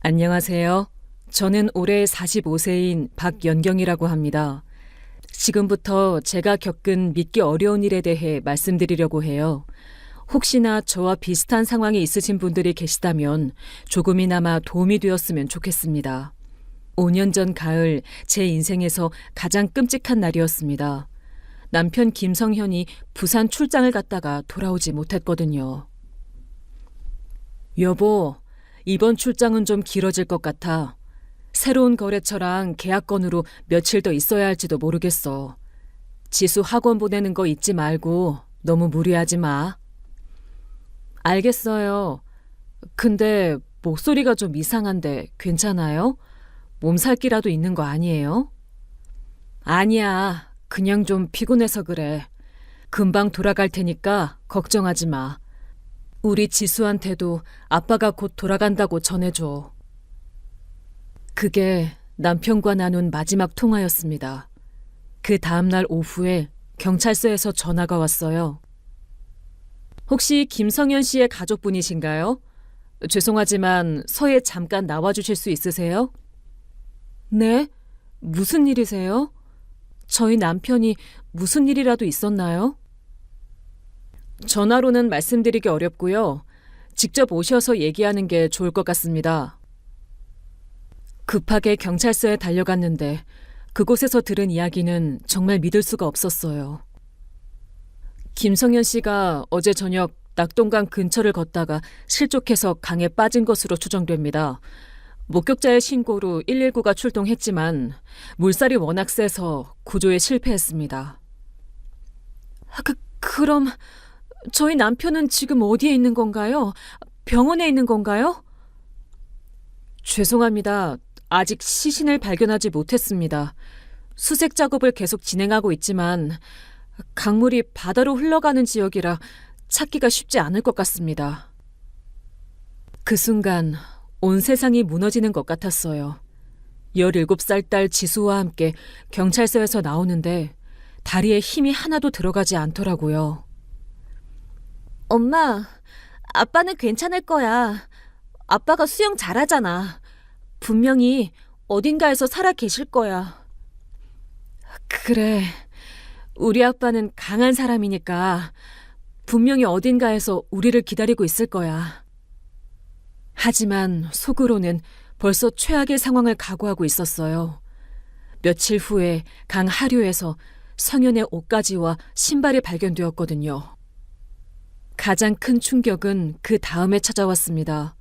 안녕하세요. 저는 올해 45세인 박연경이라고 합니다. 지금부터 제가 겪은 믿기 어려운 일에 대해 말씀드리려고 해요. 혹시나 저와 비슷한 상황에 있으신 분들이 계시다면 조금이나마 도움이 되었으면 좋겠습니다. 5년 전 가을 제 인생에서 가장 끔찍한 날이었습니다. 남편 김성현이 부산 출장을 갔다가 돌아오지 못했거든요. 여보, 이번 출장은 좀 길어질 것 같아. 새로운 거래처랑 계약 건으로 며칠 더 있어야 할지도 모르겠어. 지수 학원 보내는 거 잊지 말고 너무 무리하지 마. 알겠어요. 근데 목소리가 좀 이상한데 괜찮아요? 몸살기라도 있는 거 아니에요? 아니야. 그냥 좀 피곤해서 그래. 금방 돌아갈 테니까 걱정하지 마. 우리 지수한테도 아빠가 곧 돌아간다고 전해줘. 그게 남편과 나눈 마지막 통화였습니다. 그 다음날 오후에 경찰서에서 전화가 왔어요. 혹시 김성현 씨의 가족분이신가요? 죄송하지만 서에 잠깐 나와주실 수 있으세요? 네? 무슨 일이세요? 저희 남편이 무슨 일이라도 있었나요? 전화로는 말씀드리기 어렵고요. 직접 오셔서 얘기하는 게 좋을 것 같습니다. 급하게 경찰서에 달려갔는데 그곳에서 들은 이야기는 정말 믿을 수가 없었어요. 김성현 씨가 어제 저녁 낙동강 근처를 걷다가 실족해서 강에 빠진 것으로 추정됩니다. 목격자의 신고로 119가 출동했지만 물살이 워낙 세서 구조에 실패했습니다. 그럼 저희 남편은 지금 어디에 있는 건가요? 병원에 있는 건가요? 죄송합니다. 아직 시신을 발견하지 못했습니다. 수색 작업을 계속 진행하고 있지만 강물이 바다로 흘러가는 지역이라 찾기가 쉽지 않을 것 같습니다. 그 순간 온 세상이 무너지는 것 같았어요. 17살 딸 지수와 함께 경찰서에서 나오는데 다리에 힘이 하나도 들어가지 않더라고요. 엄마, 아빠는 괜찮을 거야. 아빠가 수영 잘하잖아. 분명히 어딘가에서 살아 계실 거야. 그래, 우리 아빠는 강한 사람이니까 분명히 어딘가에서 우리를 기다리고 있을 거야. 하지만 속으로는 벌써 최악의 상황을 각오하고 있었어요. 며칠 후에 강 하류에서 성현의 옷가지와 신발이 발견되었거든요. 가장 큰 충격은 그 다음에 찾아왔습니다.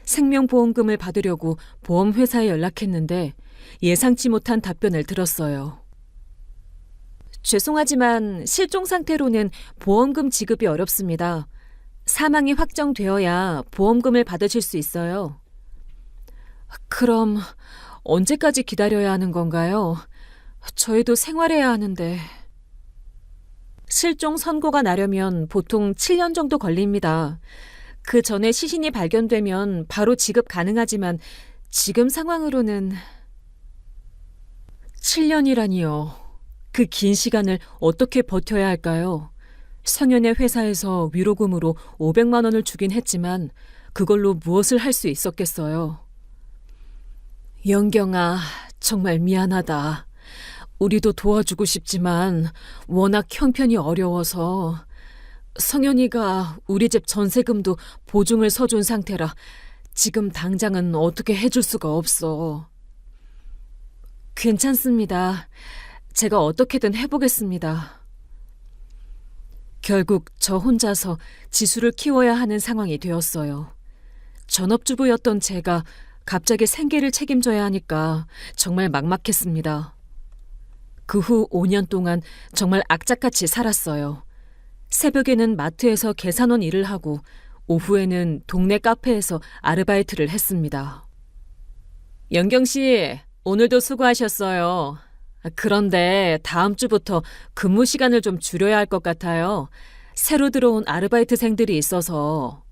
생명보험금을 받으려고 보험회사에 연락했는데 예상치 못한 답변을 들었어요. 죄송하지만 실종 상태로는 보험금 지급이 어렵습니다. 사망이 확정되어야 보험금을 받으실 수 있어요. 그럼 언제까지 기다려야 하는 건가요? 저희도 생활해야 하는데. 실종 선고가 나려면 보통 7년 정도 걸립니다. 그 전에 시신이 발견되면 바로 지급 가능하지만 지금 상황으로는 7년이라니요. 그 긴 시간을 어떻게 버텨야 할까요? 성현의 회사에서 위로금으로 500만 원을 주긴 했지만 그걸로 무엇을 할 수 있었겠어요. 영경아, 정말 미안하다. 우리도 도와주고 싶지만 워낙 형편이 어려워서 성현이가 우리 집 전세금도 보증을 서준 상태라 지금 당장은 어떻게 해줄 수가 없어. 괜찮습니다. 제가 어떻게든 해보겠습니다. 결국 저 혼자서 지수를 키워야 하는 상황이 되었어요. 전업주부였던 제가 갑자기 생계를 책임져야 하니까 정말 막막했습니다. 그 후 5년 동안 정말 악착같이 살았어요. 새벽에는 마트에서 계산원 일을 하고 오후에는 동네 카페에서 아르바이트를 했습니다. 영경 씨, 오늘도 수고하셨어요. 그런데 다음 주부터 근무 시간을 좀 줄여야 할 것 같아요. 새로 들어온 아르바이트생들이 있어서.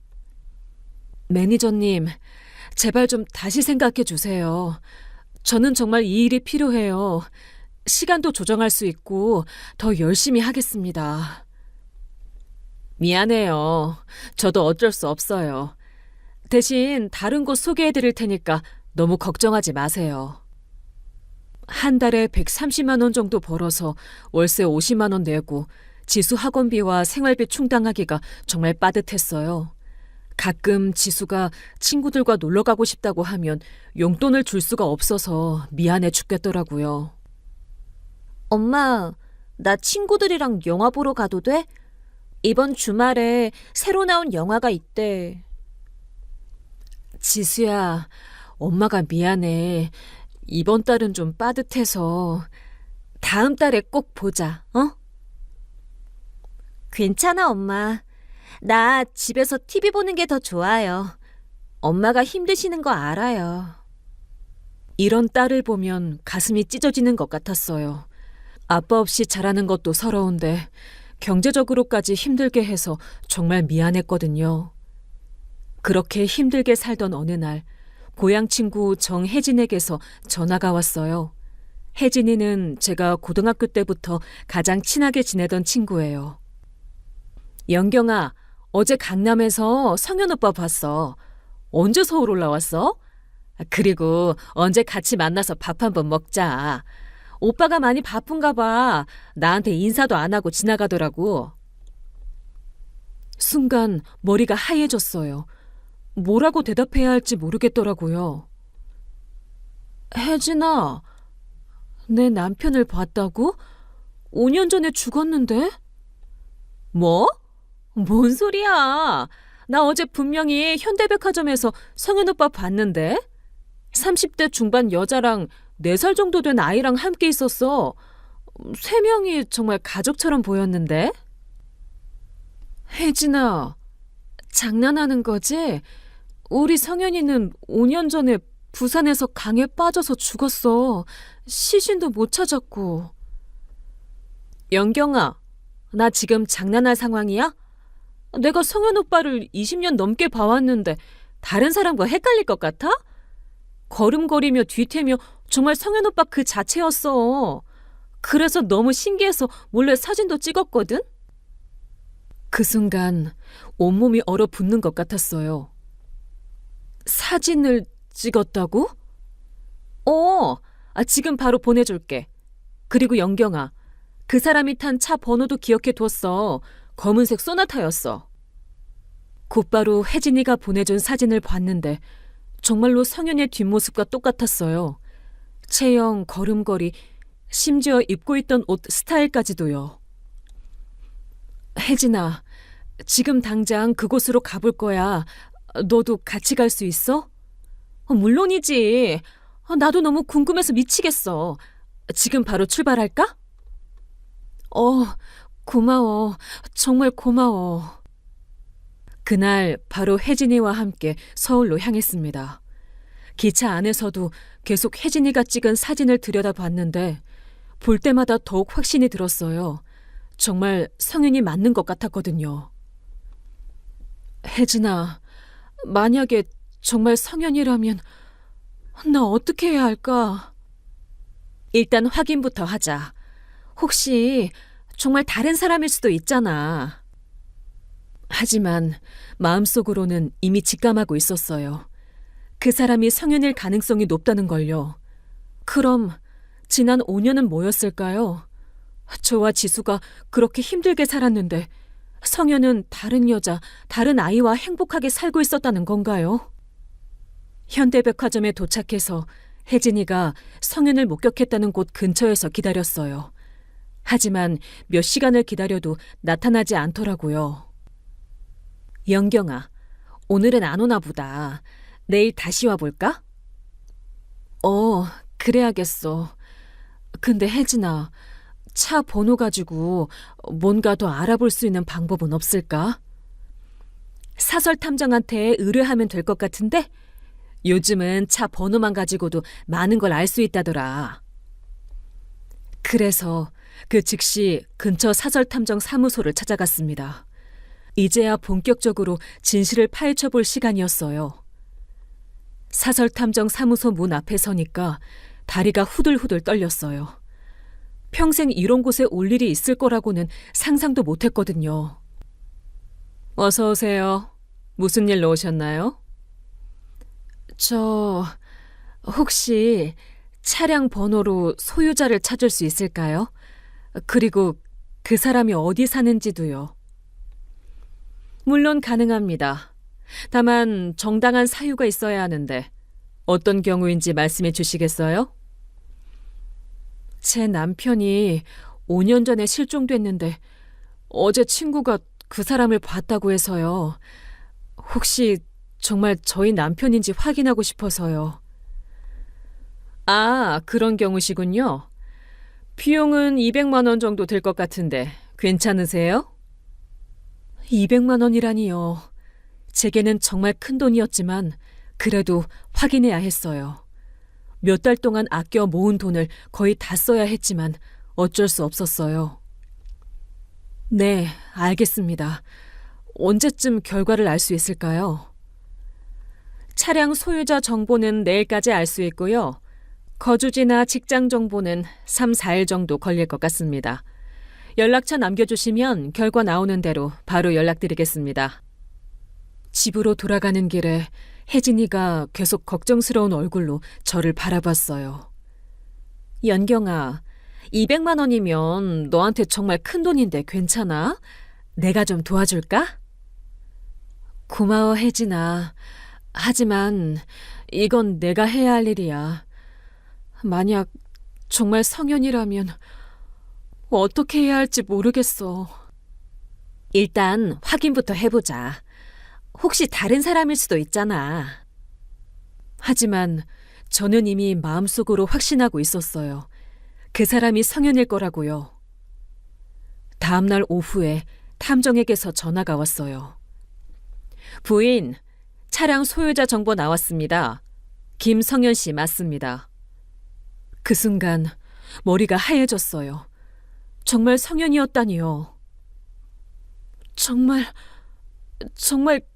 매니저님, 제발 좀 다시 생각해 주세요. 저는 정말 이 일이 필요해요. 시간도 조정할 수 있고 더 열심히 하겠습니다. 미안해요. 저도 어쩔 수 없어요. 대신 다른 곳 소개해 드릴 테니까 너무 걱정하지 마세요. 한 달에 130만 원 정도 벌어서 월세 50만 원 내고 지수 학원비와 생활비 충당하기가 정말 빠듯했어요. 가끔 지수가 친구들과 놀러 가고 싶다고 하면 용돈을 줄 수가 없어서 미안해 죽겠더라고요. 엄마, 나 친구들이랑 영화 보러 가도 돼? 이번 주말에 새로 나온 영화가 있대. 지수야, 엄마가 미안해. 이번 달은 좀 빠듯해서 다음 달에 꼭 보자, 어? 괜찮아, 엄마. 나 집에서 TV 보는 게 더 좋아요. 엄마가 힘드시는 거 알아요. 이런 딸을 보면 가슴이 찢어지는 것 같았어요. 아빠 없이 자라는 것도 서러운데 경제적으로까지 힘들게 해서 정말 미안했거든요. 그렇게 힘들게 살던 어느 날 고향 친구 정혜진에게서 전화가 왔어요. 혜진이는 제가 고등학교 때부터 가장 친하게 지내던 친구예요. 영경아, 어제 강남에서 성현 오빠 봤어. 언제 서울 올라왔어? 그리고 언제 같이 만나서 밥 한번 먹자. 오빠가 많이 바쁜가 봐. 나한테 인사도 안 하고 지나가더라고. 순간 머리가 하얘졌어요. 뭐라고 대답해야 할지 모르겠더라고요. 혜진아, 내 남편을 봤다고? 5년 전에 죽었는데? 뭐? 뭔 소리야? 나 어제 분명히 현대백화점에서 성현 오빠 봤는데? 30대 중반 여자랑 4살 정도 된 아이랑 함께 있었어. 3명이 정말 가족처럼 보였는데? 혜진아, 장난하는 거지? 우리 성현이는 5년 전에 부산에서 강에 빠져서 죽었어. 시신도 못 찾았고. 영경아, 나 지금 장난할 상황이야? 내가 성현 오빠를 20년 넘게 봐왔는데 다른 사람과 헷갈릴 것 같아? 걸음걸이며 뒤태며 정말 성현 오빠 그 자체였어. 그래서 너무 신기해서 몰래 사진도 찍었거든? 그 순간 온몸이 얼어붙는 것 같았어요. 사진을 찍었다고? 지금 바로 보내줄게. 그리고 영경아, 그 사람이 탄 차 번호도 기억해 뒀어. 검은색 소나타였어. 곧바로 혜진이가 보내준 사진을 봤는데 정말로 성현의 뒷모습과 똑같았어요. 체형, 걸음걸이, 심지어 입고 있던 옷 스타일까지도요. 혜진아, 지금 당장 그곳으로 가볼 거야. 너도 같이 갈 수 있어? 물론이지. 나도 너무 궁금해서 미치겠어. 지금 바로 출발할까? 고마워. 정말 고마워. 그날 바로 혜진이와 함께 서울로 향했습니다. 기차 안에서도 계속 혜진이가 찍은 사진을 들여다봤는데 볼 때마다 더욱 확신이 들었어요. 정말 성윤이 맞는 것 같았거든요. 혜진아, 만약에 정말 성현이라면 나 어떻게 해야 할까? 일단 확인부터 하자. 혹시 정말 다른 사람일 수도 있잖아. 하지만 마음속으로는 이미 직감하고 있었어요. 그 사람이 성현일 가능성이 높다는 걸요. 그럼 지난 5년은 뭐였을까요? 저와 지수가 그렇게 힘들게 살았는데 성현은 다른 여자, 다른 아이와 행복하게 살고 있었다는 건가요? 현대백화점에 도착해서 혜진이가 성현을 목격했다는 곳 근처에서 기다렸어요. 하지만 몇 시간을 기다려도 나타나지 않더라고요. 영경아, 오늘은 안 오나 보다. 내일 다시 와볼까? 그래야겠어. 근데 혜진아, 차 번호 가지고 뭔가 더 알아볼 수 있는 방법은 없을까? 사설 탐정한테 의뢰하면 될 것 같은데? 요즘은 차 번호만 가지고도 많은 걸 알 수 있다더라. 그래서 그 즉시 근처 사설 탐정 사무소를 찾아갔습니다. 이제야 본격적으로 진실을 파헤쳐 볼 시간이었어요. 사설 탐정 사무소 문 앞에 서니까 다리가 후들후들 떨렸어요. 평생 이런 곳에 올 일이 있을 거라고는 상상도 못했거든요. 어서 오세요. 무슨 일로 오셨나요? 저 혹시 차량 번호로 소유자를 찾을 수 있을까요? 그리고 그 사람이 어디 사는지도요. 물론 가능합니다. 다만 정당한 사유가 있어야 하는데 어떤 경우인지 말씀해 주시겠어요? 제 남편이 5년 전에 실종됐는데 어제 친구가 그 사람을 봤다고 해서요. 혹시 정말 저희 남편인지 확인하고 싶어서요. 아, 그런 경우시군요. 비용은 200만 원 정도 될 것 같은데 괜찮으세요? 200만 원이라니요. 제게는 정말 큰 돈이었지만 그래도 확인해야 했어요. 몇 달 동안 아껴 모은 돈을 거의 다 써야 했지만 어쩔 수 없었어요. 네, 알겠습니다. 언제쯤 결과를 알 수 있을까요? 차량 소유자 정보는 내일까지 알 수 있고요. 거주지나 직장 정보는 3, 4일 정도 걸릴 것 같습니다. 연락처 남겨주시면 결과 나오는 대로 바로 연락드리겠습니다. 집으로 돌아가는 길에 혜진이가 계속 걱정스러운 얼굴로 저를 바라봤어요. 연경아, 200만 원이면 너한테 정말 큰 돈인데 괜찮아? 내가 좀 도와줄까? 고마워, 혜진아. 하지만 이건 내가 해야 할 일이야. 만약 정말 성현이라면 어떻게 해야 할지 모르겠어. 일단 확인부터 해보자. 혹시 다른 사람일 수도 있잖아. 하지만 저는 이미 마음속으로 확신하고 있었어요. 그 사람이 성현일 거라고요. 다음 날 오후에 탐정에게서 전화가 왔어요. 부인, 차량 소유자 정보 나왔습니다. 김성현 씨 맞습니다. 그 순간 머리가 하얘졌어요. 정말 성현이었다니요. 정말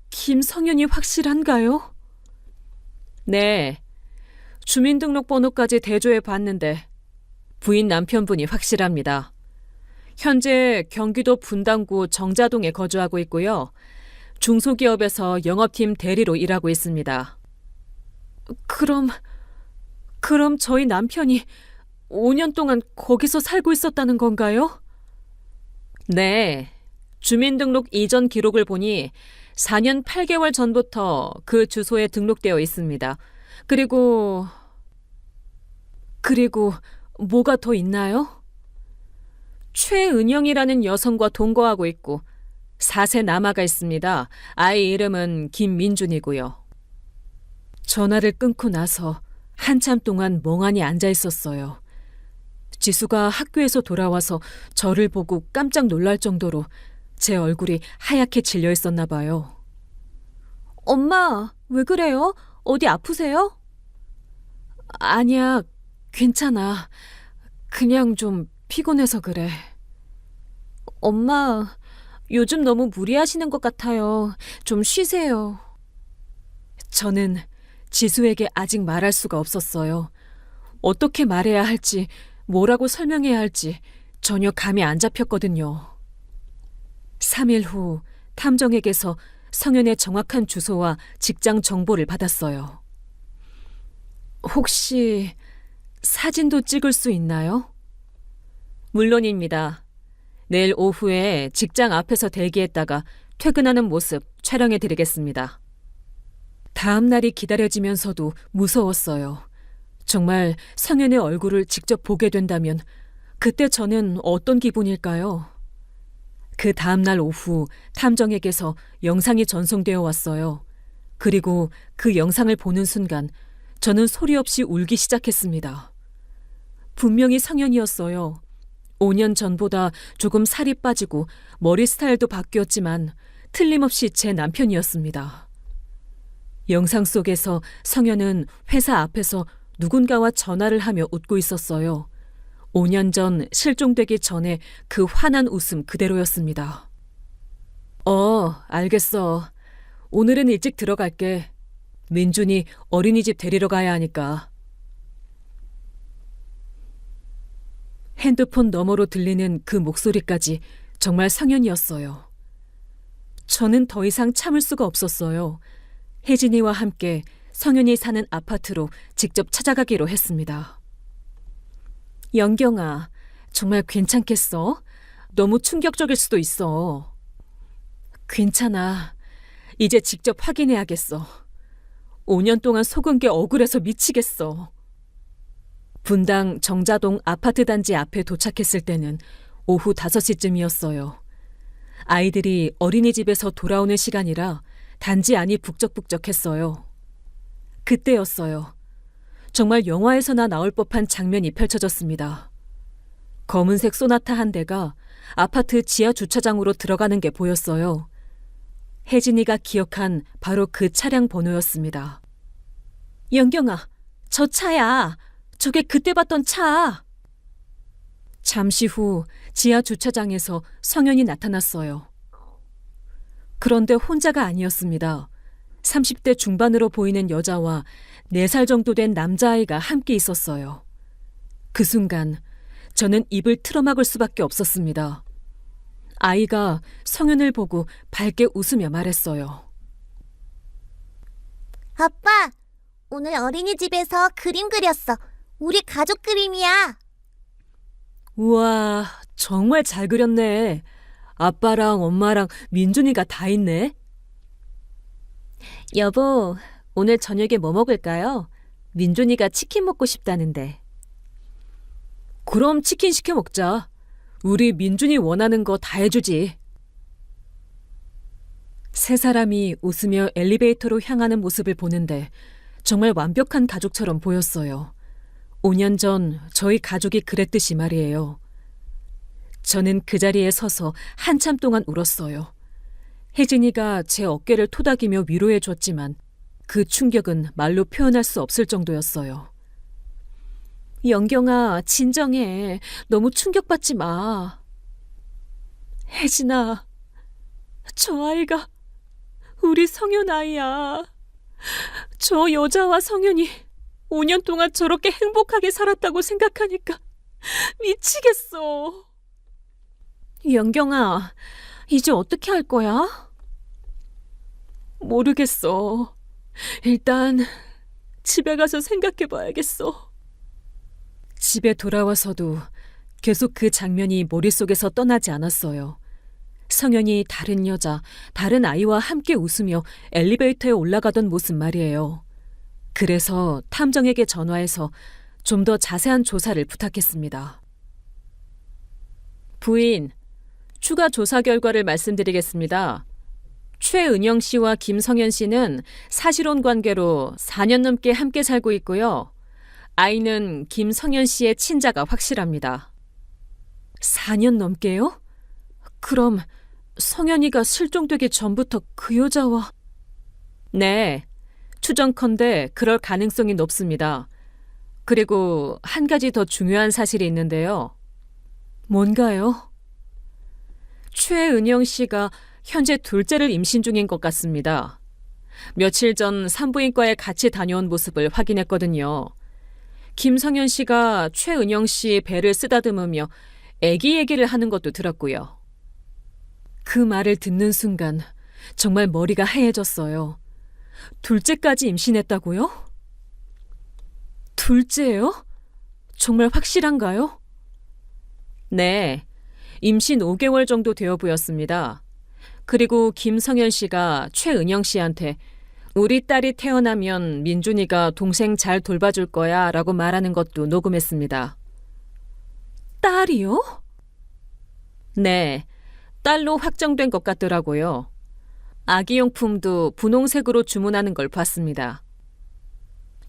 김성현이 확실한가요? 네. 주민등록번호까지 대조해 봤는데 부인 남편분이 확실합니다. 현재 경기도 분당구 정자동에 거주하고 있고요. 중소기업에서 영업팀 대리로 일하고 있습니다. 그럼 저희 남편이 5년 동안 거기서 살고 있었다는 건가요? 네. 주민등록 이전 기록을 보니 4년 8개월 전부터 그 주소에 등록되어 있습니다. 그리고 뭐가 더 있나요? 최은영이라는 여성과 동거하고 있고 4세 남아가 있습니다. 아이 이름은 김민준이고요. 전화를 끊고 나서 한참 동안 멍하니 앉아 있었어요. 지수가 학교에서 돌아와서 저를 보고 깜짝 놀랄 정도로 제 얼굴이 하얗게 질려 있었나 봐요. 엄마, 왜 그래요? 어디 아프세요? 아니야, 괜찮아. 그냥 좀 피곤해서 그래. 엄마, 요즘 너무 무리하시는 것 같아요. 좀 쉬세요. 저는 지수에게 아직 말할 수가 없었어요. 어떻게 말해야 할지, 뭐라고 설명해야 할지 전혀 감이 안 잡혔거든요. 3일 후 탐정에게서 성현의 정확한 주소와 직장 정보를 받았어요. 혹시 사진도 찍을 수 있나요? 물론입니다. 내일 오후에 직장 앞에서 대기했다가 퇴근하는 모습 촬영해 드리겠습니다. 다음 날이 기다려지면서도 무서웠어요. 정말 성현의 얼굴을 직접 보게 된다면 그때 저는 어떤 기분일까요? 그 다음 날 오후 탐정에게서 영상이 전송되어 왔어요. 그리고 그 영상을 보는 순간 저는 소리 없이 울기 시작했습니다. 분명히 성현이었어요. 5년 전보다 조금 살이 빠지고 머리 스타일도 바뀌었지만 틀림없이 제 남편이었습니다. 영상 속에서 성현은 회사 앞에서 누군가와 전화를 하며 웃고 있었어요. 5년 전 실종되기 전에 그 환한 웃음 그대로였습니다. 알겠어. 오늘은 일찍 들어갈게. 민준이 어린이집 데리러 가야 하니까. 핸드폰 너머로 들리는 그 목소리까지 정말 성현이었어요. 저는 더 이상 참을 수가 없었어요. 혜진이와 함께 성윤이 사는 아파트로 직접 찾아가기로 했습니다. 영경아, 정말 괜찮겠어? 너무 충격적일 수도 있어. 괜찮아. 이제 직접 확인해야겠어. 5년 동안 속은 게 억울해서 미치겠어. 분당 정자동 아파트 단지 앞에 도착했을 때는 오후 5시쯤이었어요. 아이들이 어린이집에서 돌아오는 시간이라 단지 안이 북적북적했어요. 그때였어요. 정말 영화에서나 나올 법한 장면이 펼쳐졌습니다. 검은색 소나타 한 대가 아파트 지하 주차장으로 들어가는 게 보였어요. 혜진이가 기억한 바로 그 차량 번호였습니다. 영경아, 저 차야. 저게 그때 봤던 차. 잠시 후 지하 주차장에서 성현이 나타났어요. 그런데 혼자가 아니었습니다. 30대 중반으로 보이는 여자와 4살 정도 된 남자아이가 함께 있었어요. 그 순간 저는 입을 틀어막을 수밖에 없었습니다. 아이가 성현을 보고 밝게 웃으며 말했어요. 아빠, 오늘 어린이집에서 그림 그렸어. 우리 가족 그림이야. 우와, 정말 잘 그렸네. 아빠랑 엄마랑 민준이가 다 있네. 여보, 오늘 저녁에 뭐 먹을까요? 민준이가 치킨 먹고 싶다는데. 그럼 치킨 시켜 먹자. 우리 민준이 원하는 거 다 해주지. 세 사람이 웃으며 엘리베이터로 향하는 모습을 보는데 정말 완벽한 가족처럼 보였어요. 5년 전 저희 가족이 그랬듯이 말이에요. 저는 그 자리에 서서 한참 동안 울었어요. 혜진이가 제 어깨를 토닥이며 위로해 줬지만 그 충격은 말로 표현할 수 없을 정도였어요. 영경아, 진정해. 너무 충격받지 마. 혜진아, 저 아이가 우리 성현 아이야. 저 여자와 성현이 5년 동안 저렇게 행복하게 살았다고 생각하니까 미치겠어. 영경아, 이제 어떻게 할 거야? 모르겠어. 일단 집에 가서 생각해 봐야겠어. 집에 돌아와서도 계속 그 장면이 머릿속에서 떠나지 않았어요. 성현이 다른 여자, 다른 아이와 함께 웃으며 엘리베이터에 올라가던 모습 말이에요. 그래서 탐정에게 전화해서 좀 더 자세한 조사를 부탁했습니다. 부인, 추가 조사 결과를 말씀드리겠습니다. 최은영 씨와 김성현 씨는 사실혼 관계로 4년 넘게 함께 살고 있고요. 아이는 김성현 씨의 친자가 확실합니다. 4년 넘게요? 그럼 성현이가 실종되기 전부터 그 여자와... 네, 추정컨대 그럴 가능성이 높습니다. 그리고 한 가지 더 중요한 사실이 있는데요. 뭔가요? 최은영 씨가 현재 둘째를 임신 중인 것 같습니다. 며칠 전 산부인과에 같이 다녀온 모습을 확인했거든요. 김성현 씨가 최은영 씨 배를 쓰다듬으며 아기 얘기를 하는 것도 들었고요. 그 말을 듣는 순간 정말 머리가 하얘졌어요. 둘째까지 임신했다고요? 둘째요? 정말 확실한가요? 네, 임신 5개월 정도 되어 보였습니다. 그리고 김성현 씨가 최은영 씨한테 우리 딸이 태어나면 민준이가 동생 잘 돌봐줄 거야 라고 말하는 것도 녹음했습니다. 딸이요? 네, 딸로 확정된 것 같더라고요. 아기용품도 분홍색으로 주문하는 걸 봤습니다.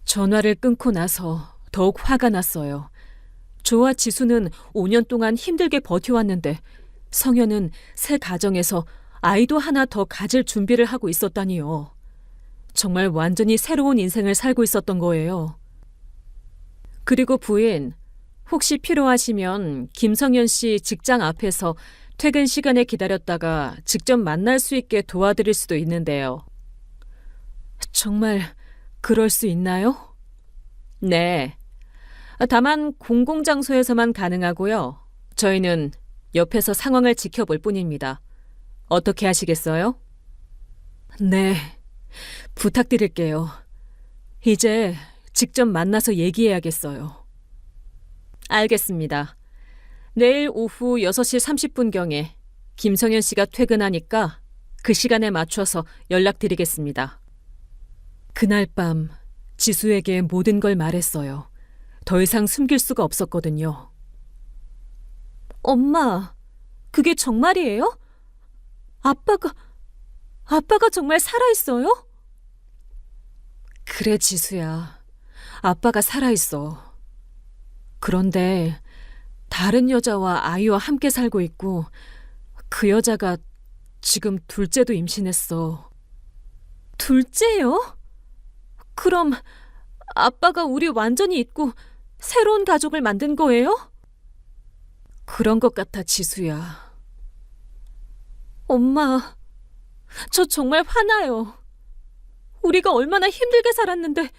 전화를 끊고 나서 더욱 화가 났어요. 저와 지수는 5년 동안 힘들게 버텨왔는데 성현은 새 가정에서 아이도 하나 더 가질 준비를 하고 있었다니요. 정말 완전히 새로운 인생을 살고 있었던 거예요. 그리고 부인, 혹시 필요하시면 김성현 씨 직장 앞에서 퇴근 시간에 기다렸다가 직접 만날 수 있게 도와드릴 수도 있는데요. 정말 그럴 수 있나요? 네. 다만 공공장소에서만 가능하고요. 저희는 옆에서 상황을 지켜볼 뿐입니다. 어떻게 하시겠어요? 네, 부탁드릴게요. 이제 직접 만나서 얘기해야겠어요. 알겠습니다. 내일 오후 6시 30분경에 김성현 씨가 퇴근하니까 그 시간에 맞춰서 연락드리겠습니다. 그날 밤 지수에게 모든 걸 말했어요. 더 이상 숨길 수가 없었거든요. 엄마, 그게 정말이에요? 아빠가 정말 살아있어요? 그래, 지수야. 아빠가 살아있어. 그런데 다른 여자와 아이와 함께 살고 있고 그 여자가 지금 둘째도 임신했어. 둘째요? 그럼 아빠가 우리 완전히 잊고 새로운 가족을 만든 거예요? 그런 것 같아, 지수야. 엄마, 저 정말 화나요. 우리가 얼마나 힘들게 살았는데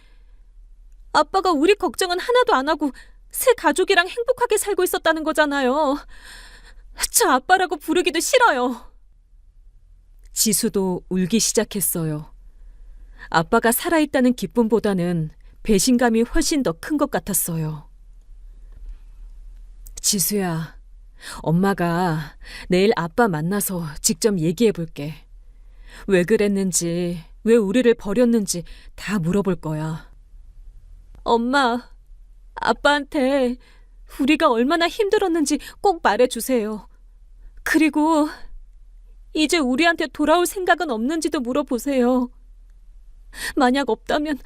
아빠가 우리 걱정은 하나도 안 하고 새 가족이랑 행복하게 살고 있었다는 거잖아요. 저 아빠라고 부르기도 싫어요. 지수도 울기 시작했어요. 아빠가 살아있다는 기쁨보다는 배신감이 훨씬 더 큰 것 같았어요. 지수야, 엄마가 내일 아빠 만나서 직접 얘기해 볼게. 왜 그랬는지, 왜 우리를 버렸는지 다 물어볼 거야. 엄마, 아빠한테 우리가 얼마나 힘들었는지 꼭 말해주세요. 그리고 이제 우리한테 돌아올 생각은 없는지도 물어보세요. 만약 없다면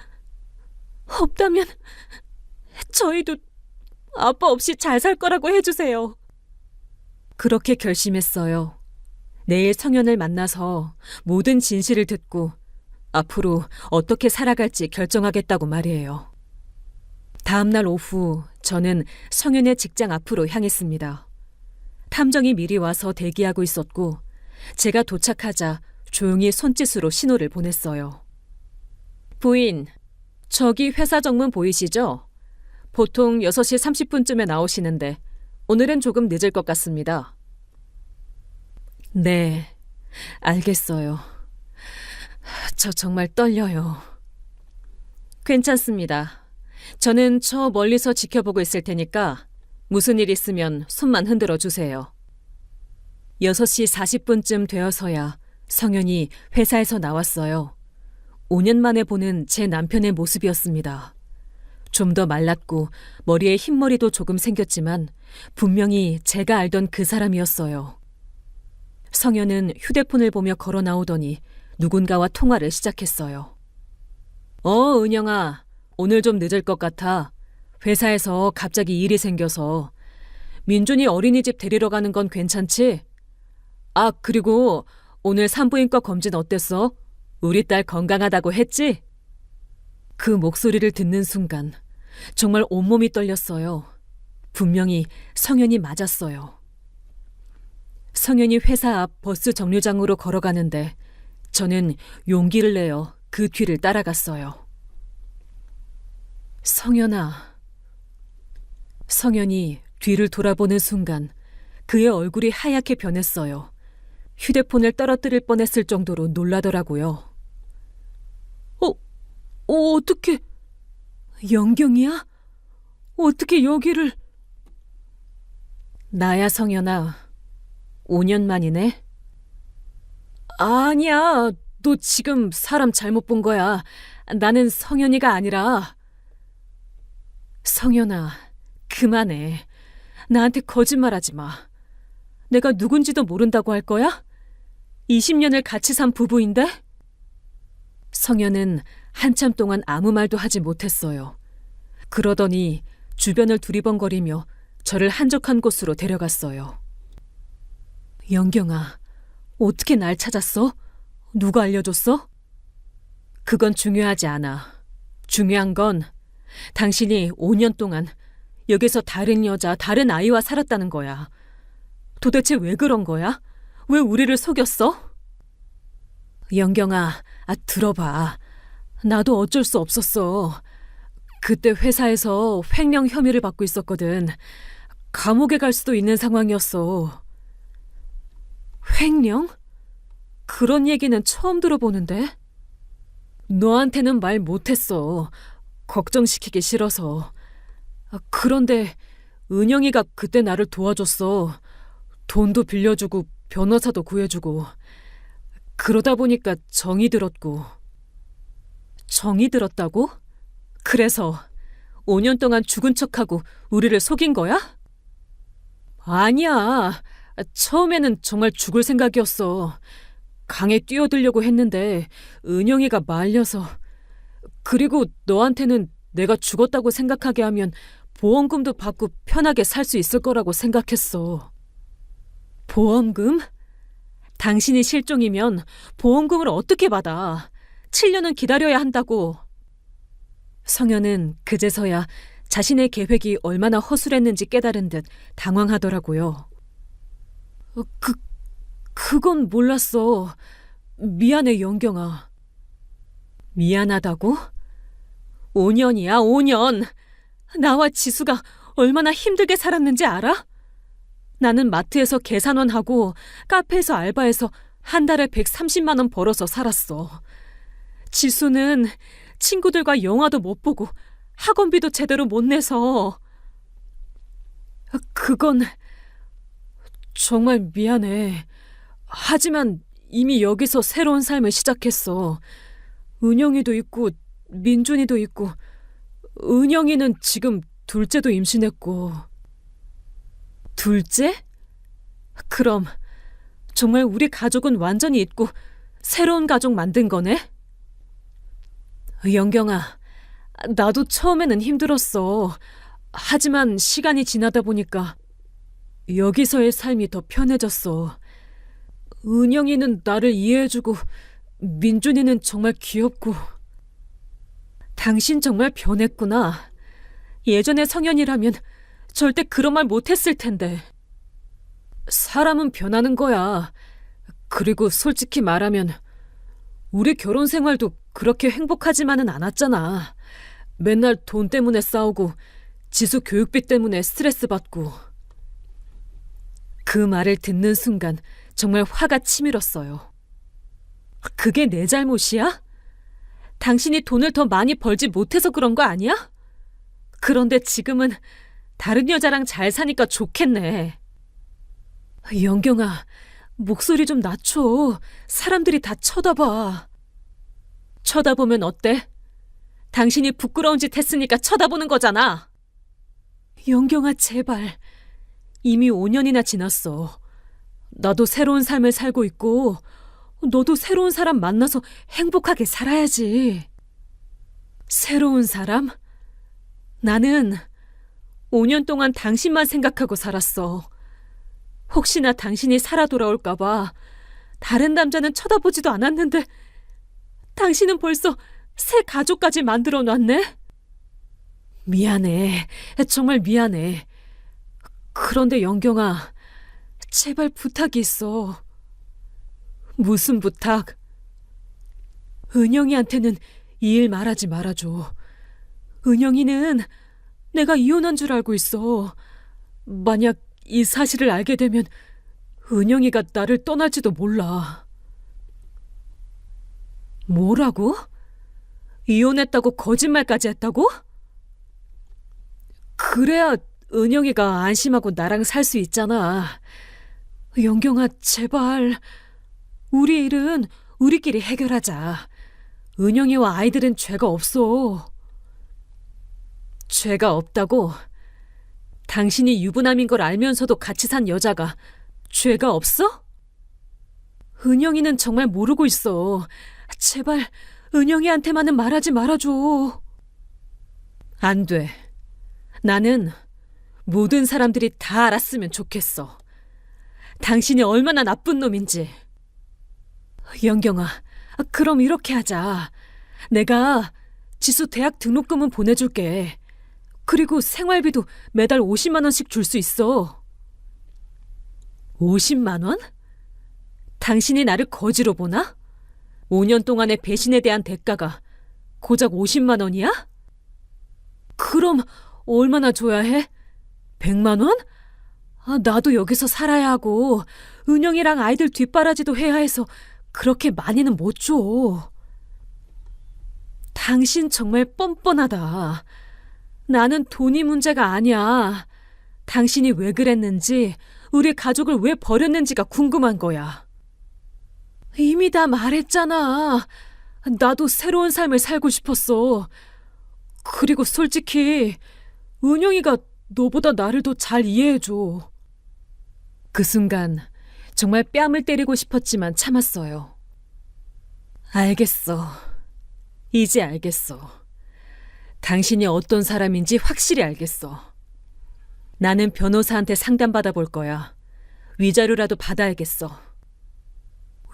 저희도 아빠 없이 잘 살 거라고 해주세요. 그렇게 결심했어요. 내일 성현을 만나서 모든 진실을 듣고 앞으로 어떻게 살아갈지 결정하겠다고 말이에요. 다음 날 오후 저는 성현의 직장 앞으로 향했습니다. 탐정이 미리 와서 대기하고 있었고 제가 도착하자 조용히 손짓으로 신호를 보냈어요. 부인, 저기 회사 정문 보이시죠? 보통 6시 30분쯤에 나오시는데 오늘은 조금 늦을 것 같습니다. 네, 알겠어요. 저 정말 떨려요. 괜찮습니다. 저는 저 멀리서 지켜보고 있을 테니까 무슨 일 있으면 손만 흔들어 주세요. 6시 40분쯤 되어서야 성현이 회사에서 나왔어요. 5년 만에 보는 제 남편의 모습이었습니다. 좀 더 말랐고 머리에 흰머리도 조금 생겼지만 분명히 제가 알던 그 사람이었어요. 성현은 휴대폰을 보며 걸어 나오더니 누군가와 통화를 시작했어요. 은영아, 오늘 좀 늦을 것 같아. 회사에서 갑자기 일이 생겨서. 민준이 어린이집 데리러 가는 건 괜찮지? 아, 그리고 오늘 산부인과 검진 어땠어? 우리 딸 건강하다고 했지? 그 목소리를 듣는 순간 정말 온몸이 떨렸어요. 분명히 성현이 맞았어요. 성현이 회사 앞 버스 정류장으로 걸어가는데 저는 용기를 내어 그 뒤를 따라갔어요. 성현아. 성현이 뒤를 돌아보는 순간 그의 얼굴이 하얗게 변했어요. 휴대폰을 떨어뜨릴 뻔했을 정도로 놀라더라고요. 어떻게... 영경이야? 어떻게 여기를... 나야, 성현아. 5년 만이네. 아니야, 너 지금 사람 잘못 본 거야. 나는 성현이가 아니라... 성현아, 그만해. 나한테 거짓말하지 마. 내가 누군지도 모른다고 할 거야? 20년을 같이 산 부부인데? 성현은 한참 동안 아무 말도 하지 못했어요. 그러더니 주변을 두리번거리며 저를 한적한 곳으로 데려갔어요. 영경아, 어떻게 날 찾았어? 누가 알려줬어? 그건 중요하지 않아. 중요한 건 당신이 5년 동안 여기서 다른 여자, 다른 아이와 살았다는 거야. 도대체 왜 그런 거야? 왜 우리를 속였어? 영경아, 들어봐. 나도 어쩔 수 없었어. 그때 회사에서 횡령 혐의를 받고 있었거든. 감옥에 갈 수도 있는 상황이었어. 횡령? 그런 얘기는 처음 들어보는데? 너한테는 말 못했어. 걱정시키기 싫어서. 그런데 은영이가 그때 나를 도와줬어. 돈도 빌려주고 변호사도 구해주고. 그러다 보니까 정이 들었고. 정이 들었다고? 그래서 5년 동안 죽은 척하고 우리를 속인 거야? 아니야. 처음에는 정말 죽을 생각이었어. 강에 뛰어들려고 했는데 은영이가 말려서. 그리고 너한테는 내가 죽었다고 생각하게 하면 보험금도 받고 편하게 살 수 있을 거라고 생각했어. 보험금? 당신이 실종이면 보험금을 어떻게 받아? 7년은 기다려야 한다고. 성현은 그제서야 자신의 계획이 얼마나 허술했는지 깨달은 듯 당황하더라고요. 그건 몰랐어. 미안해, 영경아. 미안하다고? 5년이야, 5년. 나와 지수가 얼마나 힘들게 살았는지 알아? 나는 마트에서 계산원 하고 카페에서 알바해서 한 달에 130만 원 벌어서 살았어. 지수는 친구들과 영화도 못 보고 학원비도 제대로 못 내서. 그건 정말 미안해. 하지만 이미 여기서 새로운 삶을 시작했어. 은영이도 있고 민준이도 있고 은영이는 지금 둘째도 임신했고. 둘째? 그럼 정말 우리 가족은 완전히 잊고 새로운 가족 만든 거네? 영경아, 나도 처음에는 힘들었어. 하지만 시간이 지나다 보니까 여기서의 삶이 더 편해졌어. 은영이는 나를 이해해주고 민준이는 정말 귀엽고. 당신 정말 변했구나. 예전의 성현이라면 절대 그런 말 못했을 텐데. 사람은 변하는 거야. 그리고 솔직히 말하면 우리 결혼 생활도 그렇게 행복하지만은 않았잖아. 맨날 돈 때문에 싸우고 지수 교육비 때문에 스트레스 받고. 그 말을 듣는 순간 정말 화가 치밀었어요. 그게 내 잘못이야? 당신이 돈을 더 많이 벌지 못해서 그런 거 아니야? 그런데 지금은 다른 여자랑 잘 사니까 좋겠네. 영경아, 목소리 좀 낮춰. 사람들이 다 쳐다봐. 쳐다보면 어때? 당신이 부끄러운 짓 했으니까 쳐다보는 거잖아. 영경아, 제발. 이미 5년이나 지났어. 나도 새로운 삶을 살고 있고 너도 새로운 사람 만나서 행복하게 살아야지. 새로운 사람? 나는 5년 동안 당신만 생각하고 살았어. 혹시나 당신이 살아 돌아올까 봐 다른 남자는 쳐다보지도 않았는데 당신은 벌써 새 가족까지 만들어 놨네? 미안해. 정말 미안해. 그런데 영경아, 제발 부탁이 있어. 무슨 부탁? 은영이한테는 이 일 말하지 말아줘. 은영이는 내가 이혼한 줄 알고 있어. 만약 이 사실을 알게 되면 은영이가 나를 떠날지도 몰라. 뭐라고? 이혼했다고 거짓말까지 했다고? 그래야 은영이가 안심하고 나랑 살 수 있잖아. 영경아, 제발. 우리 일은 우리끼리 해결하자. 은영이와 아이들은 죄가 없어. 죄가 없다고? 당신이 유부남인 걸 알면서도 같이 산 여자가 죄가 없어? 은영이는 정말 모르고 있어. 제발 은영이한테만은 말하지 말아줘. 안 돼. 나는 모든 사람들이 다 알았으면 좋겠어. 당신이 얼마나 나쁜 놈인지. 영경아, 그럼 이렇게 하자. 내가 지수 대학 등록금은 보내줄게. 그리고 생활비도 매달 50만 원씩 줄 수 있어. 50만 원? 당신이 나를 거지로 보나? 5년 동안의 배신에 대한 대가가 고작 50만 원이야? 그럼 얼마나 줘야 해? 100만 원? 나도 여기서 살아야 하고 은영이랑 아이들 뒷바라지도 해야 해서 그렇게 많이는 못 줘. 당신 정말 뻔뻔하다. 나는 돈이 문제가 아니야. 당신이 왜 그랬는지, 우리 가족을 왜 버렸는지가 궁금한 거야. 이미 다 말했잖아. 나도 새로운 삶을 살고 싶었어. 그리고 솔직히 은영이가 너보다 나를 더 잘 이해해줘. 그 순간 정말 뺨을 때리고 싶었지만 참았어요. 알겠어. 이제 알겠어. 당신이 어떤 사람인지 확실히 알겠어. 나는 변호사한테 상담받아 볼 거야. 위자료라도 받아야겠어.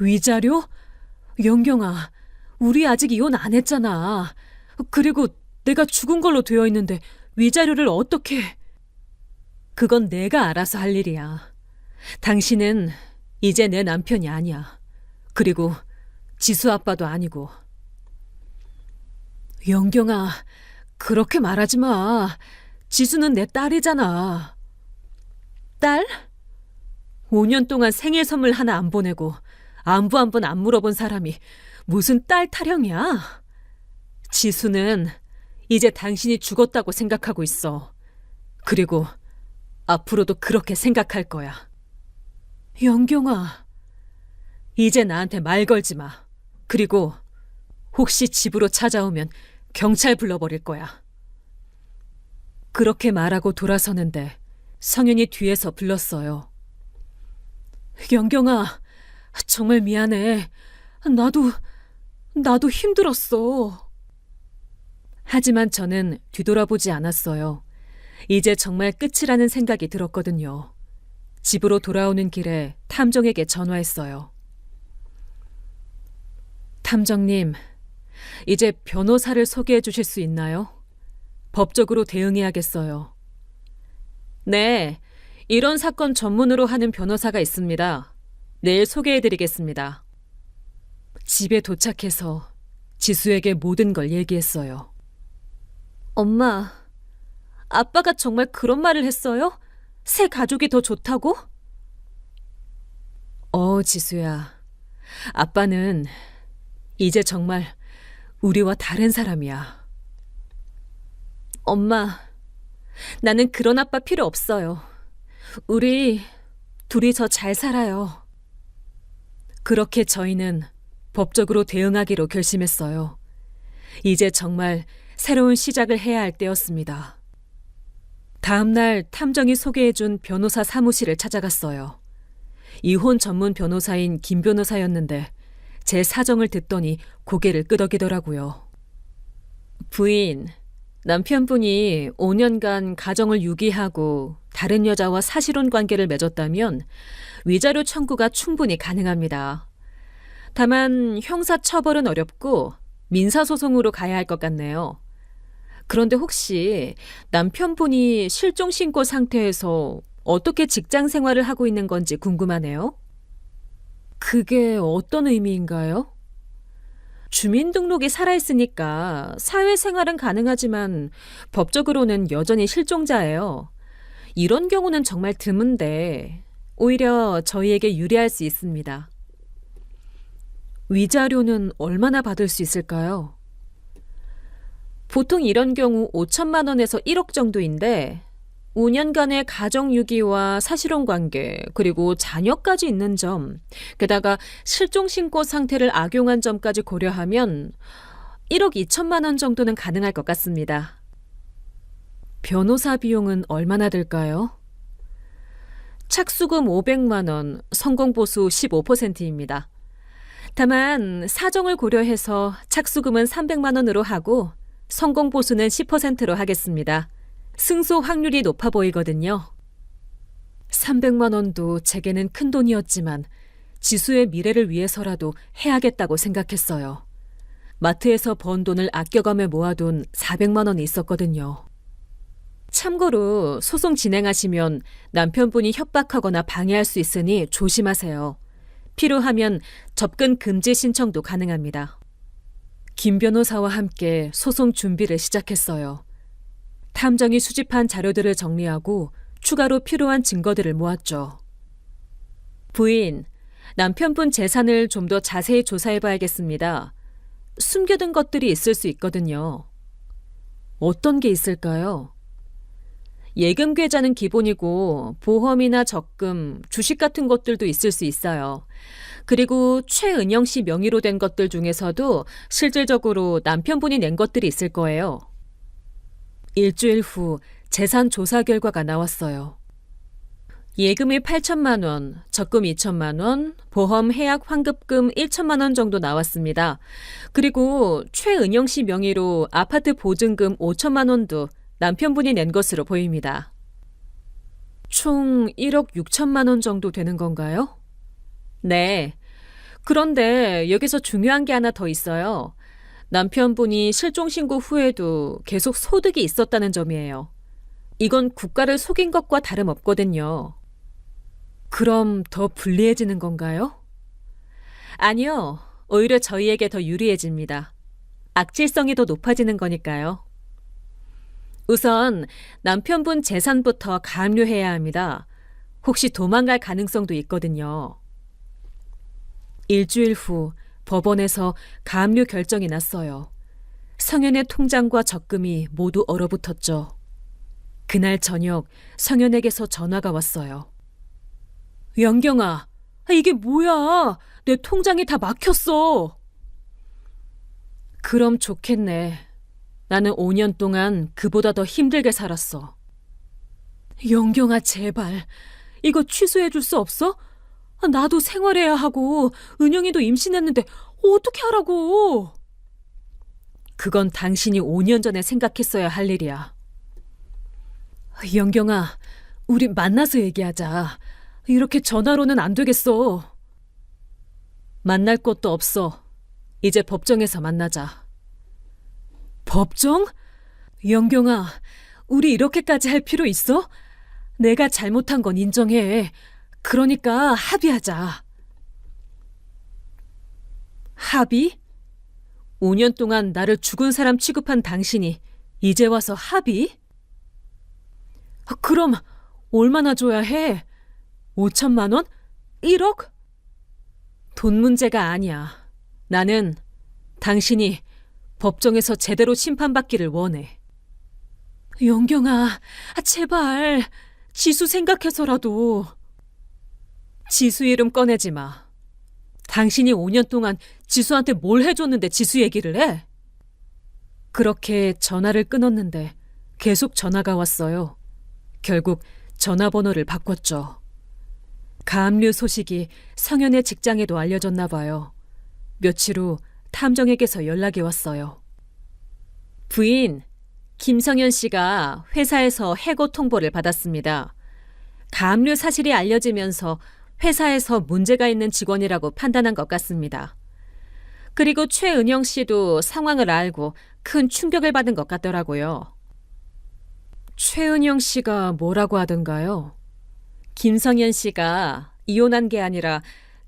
위자료? 영경아, 우리 아직 이혼 안 했잖아. 그리고 내가 죽은 걸로 되어 있는데 위자료를 어떻게... 그건 내가 알아서 할 일이야. 당신은 이제 내 남편이 아니야. 그리고 지수 아빠도 아니고. 영경아, 그렇게 말하지 마. 지수는 내 딸이잖아. 딸? 5년 동안 생일 선물 하나 안 보내고 안부 한 번 안 물어본 사람이 무슨 딸 타령이야? 지수는 이제 당신이 죽었다고 생각하고 있어. 그리고 앞으로도 그렇게 생각할 거야. 영경아, 이제 나한테 말 걸지 마. 그리고 혹시 집으로 찾아오면 경찰 불러버릴 거야. 그렇게 말하고 돌아서는데 성윤이 뒤에서 불렀어요. 영경아, 정말 미안해. 나도 힘들었어. 하지만 저는 뒤돌아보지 않았어요. 이제 정말 끝이라는 생각이 들었거든요. 집으로 돌아오는 길에 탐정에게 전화했어요. 탐정님, 이제 변호사를 소개해 주실 수 있나요? 법적으로 대응해야겠어요. 네, 이런 사건 전문으로 하는 변호사가 있습니다. 내일 소개해 드리겠습니다. 집에 도착해서 지수에게 모든 걸 얘기했어요. 엄마, 아빠가 정말 그런 말을 했어요? 새 가족이 더 좋다고? 지수야. 아빠는 이제 정말 우리와 다른 사람이야. 엄마, 나는 그런 아빠 필요 없어요. 우리 둘이서 잘 살아요. 그렇게 저희는 법적으로 대응하기로 결심했어요. 이제 정말 새로운 시작을 해야 할 때였습니다. 다음 날 탐정이 소개해준 변호사 사무실을 찾아갔어요. 이혼 전문 변호사인 김 변호사였는데 제 사정을 듣더니 고개를 끄덕이더라고요. 부인, 남편분이 5년간 가정을 유기하고 다른 여자와 사실혼 관계를 맺었다면 위자료 청구가 충분히 가능합니다. 다만 형사 처벌은 어렵고 민사소송으로 가야 할 것 같네요. 그런데 혹시 남편분이 실종 신고 상태에서 어떻게 직장 생활을 하고 있는 건지 궁금하네요. 그게 어떤 의미인가요? 주민등록이 살아있으니까 사회생활은 가능하지만 법적으로는 여전히 실종자예요. 이런 경우는 정말 드문데 오히려 저희에게 유리할 수 있습니다. 위자료는 얼마나 받을 수 있을까요? 보통 이런 경우 5천만 원에서 1억 정도인데 5년간의 가정유기와 사실혼 관계, 그리고 자녀까지 있는 점, 게다가 실종신고 상태를 악용한 점까지 고려하면 1억 2천만 원 정도는 가능할 것 같습니다. 변호사 비용은 얼마나 들까요? 착수금 500만 원, 성공보수 15%입니다. 다만 사정을 고려해서 착수금은 300만 원으로 하고 성공보수는 10%로 하겠습니다. 승소 확률이 높아 보이거든요. 300만 원도 제게는 큰 돈이었지만 지수의 미래를 위해서라도 해야겠다고 생각했어요. 마트에서 번 돈을 아껴가며 모아둔 400만 원이 있었거든요. 참고로 소송 진행하시면 남편분이 협박하거나 방해할 수 있으니 조심하세요. 필요하면 접근 금지 신청도 가능합니다. 김 변호사와 함께 소송 준비를 시작했어요. 탐정이 수집한 자료들을 정리하고 추가로 필요한 증거들을 모았죠. 부인, 남편분 재산을 좀 더 자세히 조사해봐야겠습니다. 숨겨둔 것들이 있을 수 있거든요. 어떤 게 있을까요? 예금 계좌는 기본이고 보험이나 적금, 주식 같은 것들도 있을 수 있어요. 그리고 최은영 씨 명의로 된 것들 중에서도 실질적으로 남편분이 낸 것들이 있을 거예요. 일주일 후 재산 조사 결과가 나왔어요. 예금이 8천만 원, 적금 2천만 원, 보험 해약 환급금 1천만 원 정도 나왔습니다. 그리고 최은영 씨 명의로 아파트 보증금 5천만 원도 남편분이 낸 것으로 보입니다. 총 1억 6천만 원 정도 되는 건가요? 네. 그런데 여기서 중요한 게 하나 더 있어요. 남편분이 실종신고 후에도 계속 소득이 있었다는 점이에요. 이건 국가를 속인 것과 다름없거든요. 그럼 더 불리해지는 건가요? 아니요. 오히려 저희에게 더 유리해집니다. 악질성이 더 높아지는 거니까요. 우선 남편분 재산부터 가압류해야 합니다. 혹시 도망갈 가능성도 있거든요. 일주일 후 법원에서 가압류 결정이 났어요. 성현의 통장과 적금이 모두 얼어붙었죠. 그날 저녁 성현에게서 전화가 왔어요. 영경아, 이게 뭐야? 내 통장이 다 막혔어. 그럼 좋겠네. 나는 5년 동안 그보다 더 힘들게 살았어. 영경아, 제발. 이거 취소해 줄 수 없어? 나도 생활해야 하고 은영이도 임신했는데 어떻게 하라고? 그건 당신이 5년 전에 생각했어야 할 일이야. 영경아, 우리 만나서 얘기하자. 이렇게 전화로는 안 되겠어. 만날 곳도 없어. 이제 법정에서 만나자. 법정? 영경아, 우리 이렇게까지 할 필요 있어? 내가 잘못한 건 인정해. 그러니까 합의하자. 합의? 5년 동안 나를 죽은 사람 취급한 당신이 이제 와서 합의? 그럼 얼마나 줘야 해? 5천만 원? 1억? 돈 문제가 아니야. 나는 당신이 법정에서 제대로 심판받기를 원해. 영경아, 제발. 지수 생각해서라도. 지수 이름 꺼내지 마. 당신이 5년 동안 지수한테 뭘 해줬는데 지수 얘기를 해? 그렇게 전화를 끊었는데 계속 전화가 왔어요. 결국 전화번호를 바꿨죠. 가압류 소식이 성현의 직장에도 알려졌나 봐요. 며칠 후 탐정에게서 연락이 왔어요. 부인, 김성현 씨가 회사에서 해고 통보를 받았습니다. 가압류 사실이 알려지면서 회사에서 문제가 있는 직원이라고 판단한 것 같습니다. 그리고 최은영 씨도 상황을 알고 큰 충격을 받은 것 같더라고요. 최은영 씨가 뭐라고 하던가요? 김성현 씨가 이혼한 게 아니라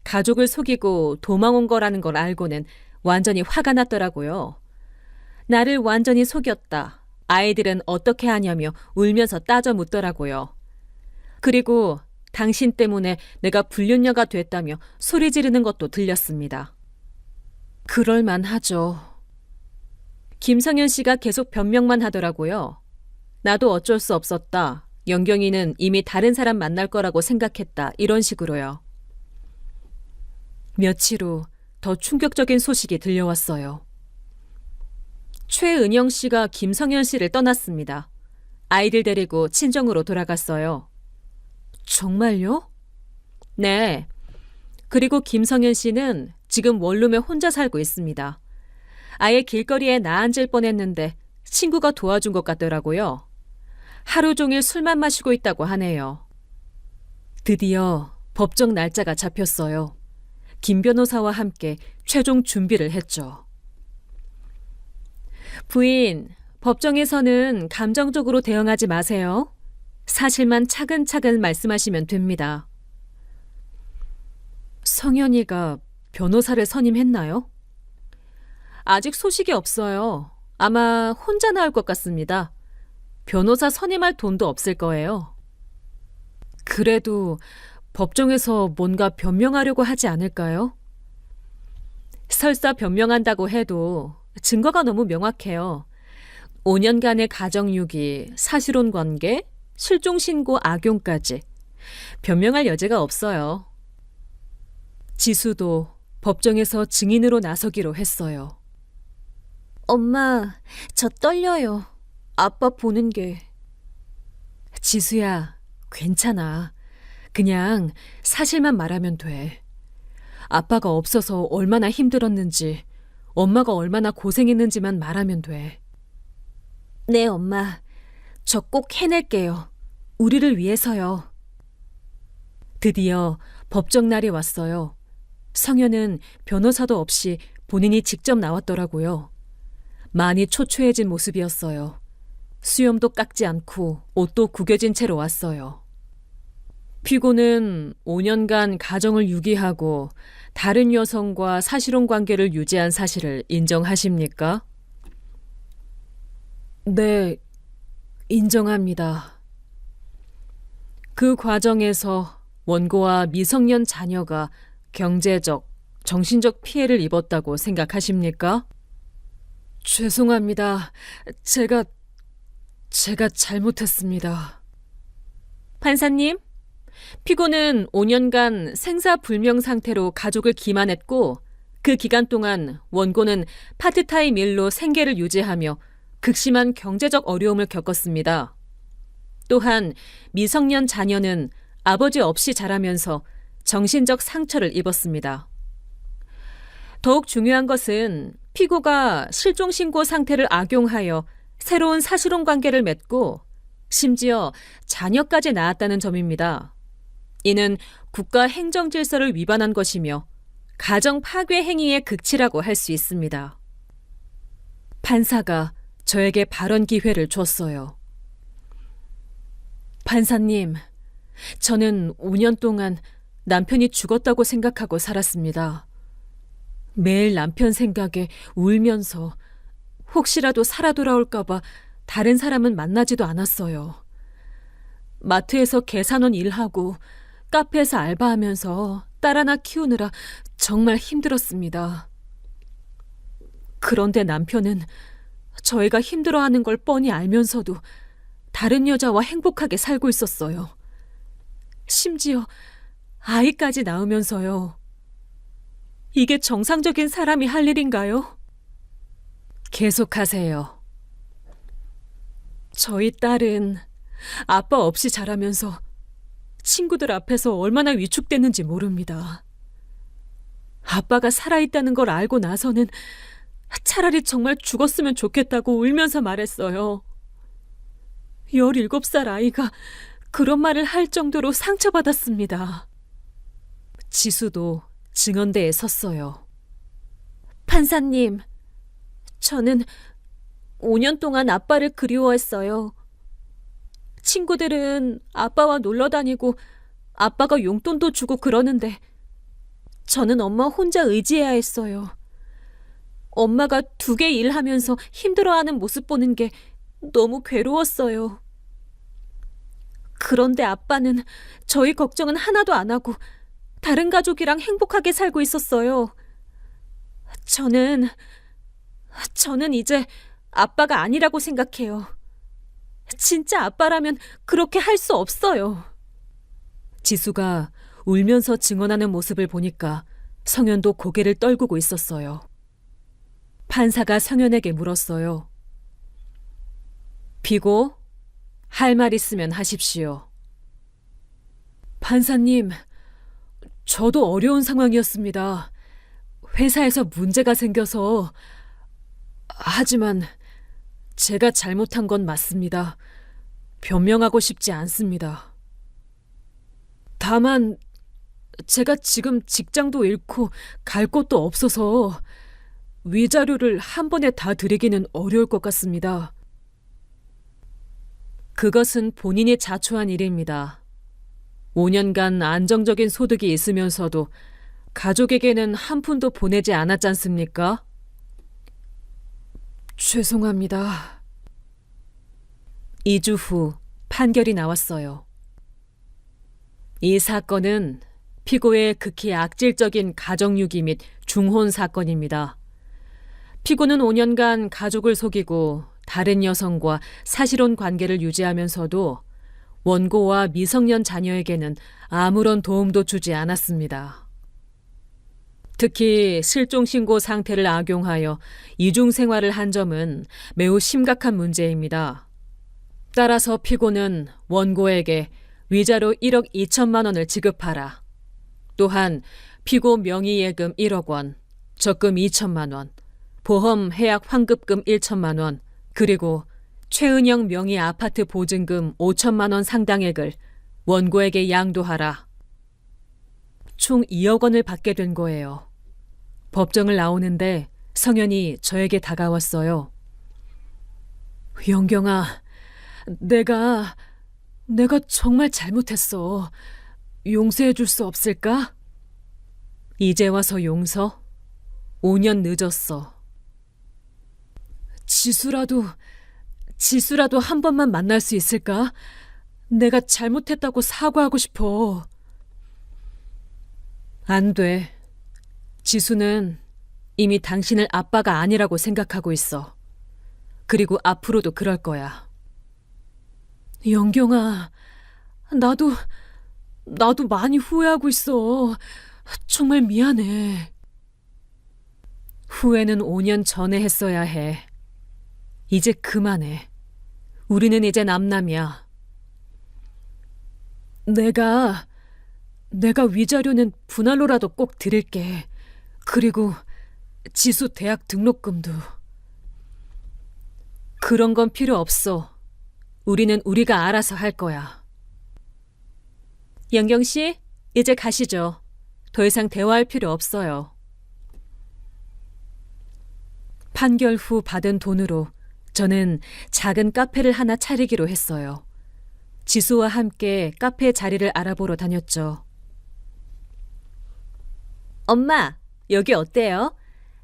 가족을 속이고 도망온 거라는 걸 알고는 완전히 화가 났더라고요. 나를 완전히 속였다. 아이들은 어떻게 하냐며 울면서 따져 묻더라고요. 그리고 당신 때문에 내가 불륜녀가 됐다며 소리 지르는 것도 들렸습니다. 그럴만하죠. 김성현 씨가 계속 변명만 하더라고요. 나도 어쩔 수 없었다. 영경이는 이미 다른 사람 만날 거라고 생각했다. 이런 식으로요. 며칠 후 더 충격적인 소식이 들려왔어요. 최은영 씨가 김성현 씨를 떠났습니다. 아이들 데리고 친정으로 돌아갔어요. 정말요? 네. 그리고 김성현 씨는 지금 원룸에 혼자 살고 있습니다. 아예 길거리에 나앉을 뻔했는데 친구가 도와준 것 같더라고요. 하루 종일 술만 마시고 있다고 하네요. 드디어 법정 날짜가 잡혔어요. 김 변호사와 함께 최종 준비를 했죠. 부인, 법정에서는 감정적으로 대응하지 마세요. 사실만 차근차근 말씀하시면 됩니다. 성현이가 변호사를 선임했나요? 아직 소식이 없어요. 아마 혼자 나올 것 같습니다. 변호사 선임할 돈도 없을 거예요. 그래도 법정에서 뭔가 변명하려고 하지 않을까요? 설사 변명한다고 해도 증거가 너무 명확해요. 5년간의 가정유기, 사실혼 관계, 실종신고 악용까지 변명할 여지가 없어요. 지수도 법정에서 증인으로 나서기로 했어요. 엄마, 저 떨려요. 아빠 보는 게. 지수야, 괜찮아. 그냥 사실만 말하면 돼. 아빠가 없어서 얼마나 힘들었는지, 엄마가 얼마나 고생했는지만 말하면 돼. 네, 엄마. 저 꼭 해낼게요. 우리를 위해서요. 드디어 법정 날이 왔어요. 성현은 변호사도 없이 본인이 직접 나왔더라고요. 많이 초췌해진 모습이었어요. 수염도 깎지 않고 옷도 구겨진 채로 왔어요. 피고는 5년간 가정을 유기하고 다른 여성과 사실혼 관계를 유지한 사실을 인정하십니까? 네, 인정합니다. 그 과정에서 원고와 미성년 자녀가 경제적, 정신적 피해를 입었다고 생각하십니까? 죄송합니다. 제가 잘못했습니다. 판사님, 피고는 5년간 생사불명 상태로 가족을 기만했고 그 기간 동안 원고는 파트타임 일로 생계를 유지하며 극심한 경제적 어려움을 겪었습니다. 또한 미성년 자녀는 아버지 없이 자라면서 정신적 상처를 입었습니다. 더욱 중요한 것은 피고가 실종신고 상태를 악용하여 새로운 사실혼 관계를 맺고 심지어 자녀까지 낳았다는 점입니다. 이는 국가 행정 질서를 위반한 것이며 가정 파괴 행위의 극치라고 할 수 있습니다. 판사가 저에게 발언 기회를 줬어요. 판사님, 저는 5년 동안 남편이 죽었다고 생각하고 살았습니다. 매일 남편 생각에 울면서 혹시라도 살아 돌아올까봐 다른 사람은 만나지도 않았어요. 마트에서 계산원 일하고 카페에서 알바하면서 딸 하나 키우느라 정말 힘들었습니다. 그런데 남편은 저희가 힘들어하는 걸 뻔히 알면서도 다른 여자와 행복하게 살고 있었어요. 심지어 아이까지 낳으면서요. 이게 정상적인 사람이 할 일인가요? 계속하세요. 저희 딸은 아빠 없이 자라면서 친구들 앞에서 얼마나 위축됐는지 모릅니다. 아빠가 살아있다는 걸 알고 나서는 차라리 정말 죽었으면 좋겠다고 울면서 말했어요. 17살 아이가 그런 말을 할 정도로 상처받았습니다. 지수도 증언대에 섰어요. 판사님, 저는 5년 동안 아빠를 그리워했어요. 친구들은 아빠와 놀러 다니고 아빠가 용돈도 주고 그러는데 저는 엄마 혼자 의지해야 했어요. 엄마가 2개 일하면서 힘들어하는 모습 보는 게 너무 괴로웠어요. 그런데 아빠는 저희 걱정은 하나도 안 하고 다른 가족이랑 행복하게 살고 있었어요. 저는 이제 아빠가 아니라고 생각해요. 진짜 아빠라면 그렇게 할 수 없어요. 지수가 울면서 증언하는 모습을 보니까 성현도 고개를 떨구고 있었어요. 판사가 성현에게 물었어요. 피고, 할 말 있으면 하십시오. 판사님, 저도 어려운 상황이었습니다. 회사에서 문제가 생겨서. 하지만 제가 잘못한 건 맞습니다. 변명하고 싶지 않습니다. 다만 제가 지금 직장도 잃고 갈 곳도 없어서 위자료를 한 번에 다 드리기는 어려울 것 같습니다. 그것은 본인이 자초한 일입니다. 5년간 안정적인 소득이 있으면서도 가족에게는 한 푼도 보내지 않았지 않습니까? 죄송합니다. 2주 후 판결이 나왔어요. 이 사건은 피고의 극히 악질적인 가정유기 및 중혼 사건입니다. 피고는 5년간 가족을 속이고 다른 여성과 사실혼 관계를 유지하면서도 원고와 미성년 자녀에게는 아무런 도움도 주지 않았습니다. 특히 실종신고 상태를 악용하여 이중 생활을 한 점은 매우 심각한 문제입니다. 따라서 피고는 원고에게 위자료 1억 2천만 원을 지급하라. 또한 피고 명의예금 1억 원, 적금 2천만 원, 보험 해약 환급금 1천만 원, 그리고 최은영 명의 아파트 보증금 5천만 원 상당액을 원고에게 양도하라. 총 2억 원을 받게 된 거예요. 법정을 나오는데 성현이 저에게 다가왔어요. 영경아, 내가 정말 잘못했어. 용서해 줄 수 없을까? 이제 와서 용서? 5년 늦었어. 지수라도 한 번만 만날 수 있을까? 내가 잘못했다고 사과하고 싶어. 안 돼. 지수는 이미 당신을 아빠가 아니라고 생각하고 있어. 그리고 앞으로도 그럴 거야. 영경아, 나도 많이 후회하고 있어. 정말 미안해. 후회는 5년 전에 했어야 해. 이제 그만해. 우리는 이제 남남이야. 내가 위자료는 분할로라도 꼭 드릴게. 그리고 지수 대학 등록금도. 그런 건 필요 없어. 우리는 우리가 알아서 할 거야. 영경 씨, 이제 가시죠. 더 이상 대화할 필요 없어요. 판결 후 받은 돈으로 저는 작은 카페를 하나 차리기로 했어요. 지수와 함께 카페 자리를 알아보러 다녔죠. 엄마, 여기 어때요?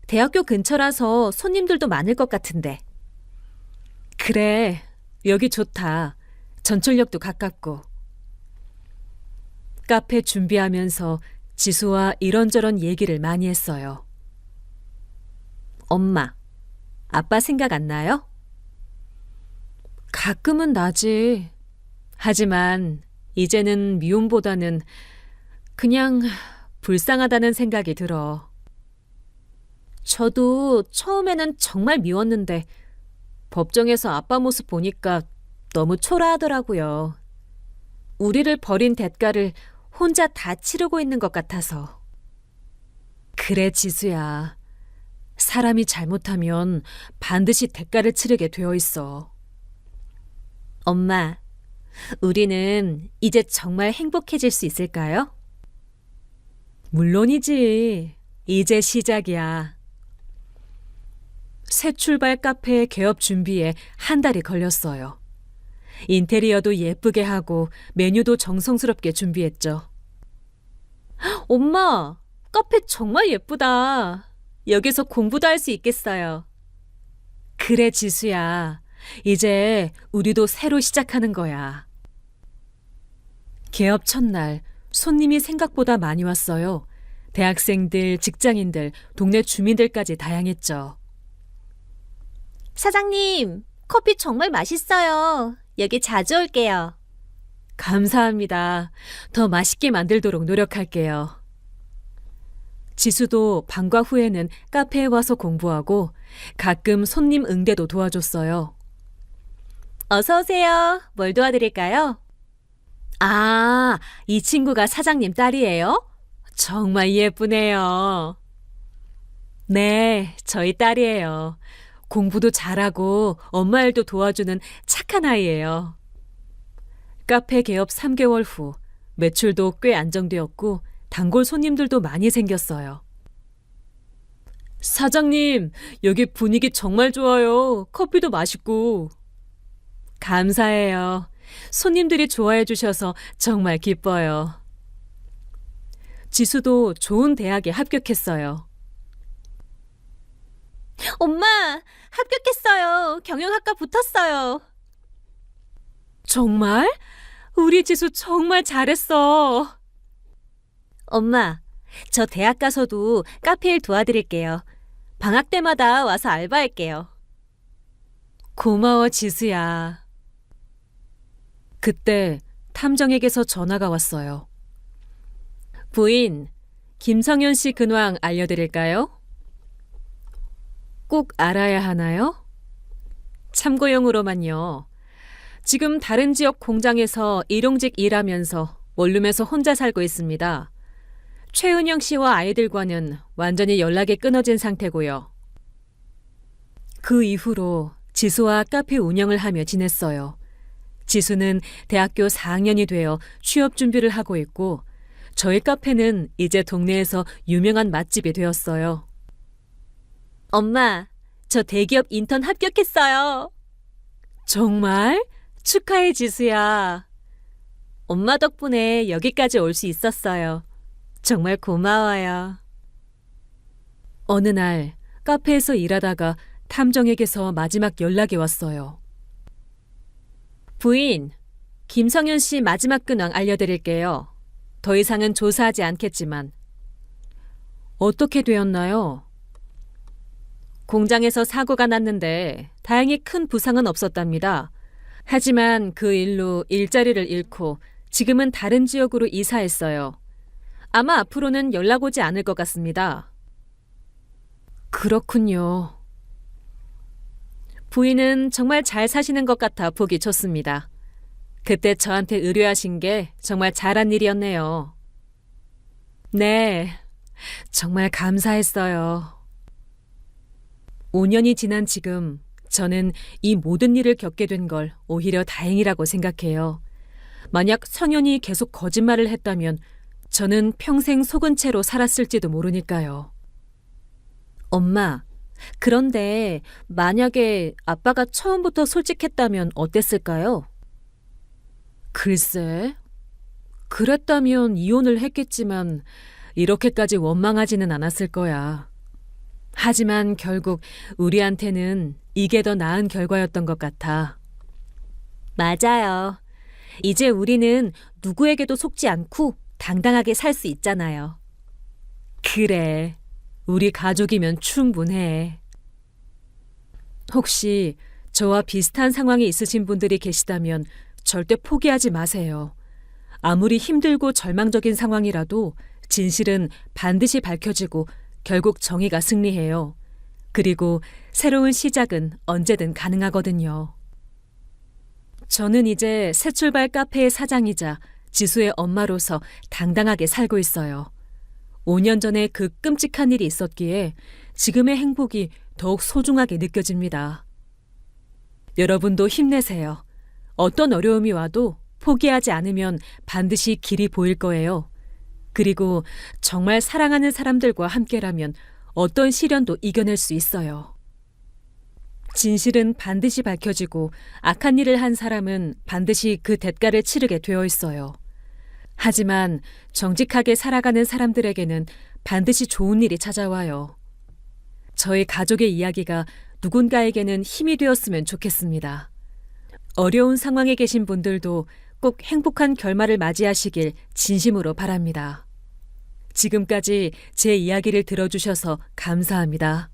대학교 근처라서 손님들도 많을 것 같은데. 그래, 여기 좋다. 전철역도 가깝고. 카페 준비하면서 지수와 이런저런 얘기를 많이 했어요. 엄마, 아빠 생각 안 나요? 가끔은 나지. 하지만 이제는 미움보다는 그냥 불쌍하다는 생각이 들어. 저도 처음에는 정말 미웠는데 법정에서 아빠 모습 보니까 너무 초라하더라고요. 우리를 버린 대가를 혼자 다 치르고 있는 것 같아서. 그래, 지수야. 사람이 잘못하면 반드시 대가를 치르게 되어 있어. 엄마, 우리는 이제 정말 행복해질 수 있을까요? 물론이지. 이제 시작이야. 새 출발 카페 개업 준비에 한 달이 걸렸어요. 인테리어도 예쁘게 하고 메뉴도 정성스럽게 준비했죠. 엄마, 카페 정말 예쁘다. 여기서 공부도 할 수 있겠어요. 그래, 지수야. 이제 우리도 새로 시작하는 거야. 개업 첫날 손님이 생각보다 많이 왔어요. 대학생들, 직장인들, 동네 주민들까지 다양했죠. 사장님, 커피 정말 맛있어요. 여기 자주 올게요. 감사합니다. 더 맛있게 만들도록 노력할게요. 지수도 방과 후에는 카페에 와서 공부하고 가끔 손님 응대도 도와줬어요. 어서 오세요. 뭘 도와드릴까요? 아, 이 친구가 사장님 딸이에요? 정말 예쁘네요. 네, 저희 딸이에요. 공부도 잘하고 엄마 일도 도와주는 착한 아이예요. 카페 개업 3개월 후 매출도 꽤 안정되었고 단골 손님들도 많이 생겼어요. 사장님, 여기 분위기 정말 좋아요. 커피도 맛있고. 감사해요. 손님들이 좋아해 주셔서 정말 기뻐요. 지수도 좋은 대학에 합격했어요. 엄마, 합격했어요. 경영학과 붙었어요. 정말? 우리 지수 정말 잘했어. 엄마, 저 대학 가서도 카페 일 도와드릴게요. 방학 때마다 와서 알바할게요. 고마워, 지수야. 그때 탐정에게서 전화가 왔어요. 부인, 김성현 씨 근황 알려드릴까요? 꼭 알아야 하나요? 참고용으로만요. 지금 다른 지역 공장에서 일용직 일하면서 원룸에서 혼자 살고 있습니다. 최은영 씨와 아이들과는 완전히 연락이 끊어진 상태고요. 그 이후로 지수와 카페 운영을 하며 지냈어요. 지수는 대학교 4학년이 되어 취업 준비를 하고 있고 저희 카페는 이제 동네에서 유명한 맛집이 되었어요. 엄마, 저 대기업 인턴 합격했어요. 정말? 축하해, 지수야. 엄마 덕분에 여기까지 올 수 있었어요. 정말 고마워요. 어느 날 카페에서 일하다가 탐정에게서 마지막 연락이 왔어요. 부인, 김성현 씨 마지막 근황 알려드릴게요. 더 이상은 조사하지 않겠지만. 어떻게 되었나요? 공장에서 사고가 났는데 다행히 큰 부상은 없었답니다. 하지만 그 일로 일자리를 잃고 지금은 다른 지역으로 이사했어요. 아마 앞으로는 연락 오지 않을 것 같습니다. 그렇군요. 부인은 정말 잘 사시는 것 같아 보기 좋습니다. 그때 저한테 의뢰하신 게 정말 잘한 일이었네요. 네, 정말 감사했어요. 5년이 지난 지금 저는 이 모든 일을 겪게 된 걸 오히려 다행이라고 생각해요. 만약 성현이 계속 거짓말을 했다면 저는 평생 속은 채로 살았을지도 모르니까요. 엄마, 그런데 만약에 아빠가 처음부터 솔직했다면 어땠을까요? 글쎄, 그랬다면 이혼을 했겠지만 이렇게까지 원망하지는 않았을 거야. 하지만 결국 우리한테는 이게 더 나은 결과였던 것 같아. 맞아요. 이제 우리는 누구에게도 속지 않고 당당하게 살 수 있잖아요. 그래, 우리 가족이면 충분해. 혹시 저와 비슷한 상황에 있으신 분들이 계시다면 절대 포기하지 마세요. 아무리 힘들고 절망적인 상황이라도 진실은 반드시 밝혀지고 결국 정의가 승리해요. 그리고 새로운 시작은 언제든 가능하거든요. 저는 이제 새출발 카페의 사장이자 지수의 엄마로서 당당하게 살고 있어요. 5년 전에 그 끔찍한 일이 있었기에 지금의 행복이 더욱 소중하게 느껴집니다. 여러분도 힘내세요. 어떤 어려움이 와도 포기하지 않으면 반드시 길이 보일 거예요. 그리고 정말 사랑하는 사람들과 함께라면 어떤 시련도 이겨낼 수 있어요. 진실은 반드시 밝혀지고 악한 일을 한 사람은 반드시 그 대가를 치르게 되어 있어요. 하지만 정직하게 살아가는 사람들에게는 반드시 좋은 일이 찾아와요. 저희 가족의 이야기가 누군가에게는 힘이 되었으면 좋겠습니다. 어려운 상황에 계신 분들도 꼭 행복한 결말을 맞이하시길 진심으로 바랍니다. 지금까지 제 이야기를 들어주셔서 감사합니다.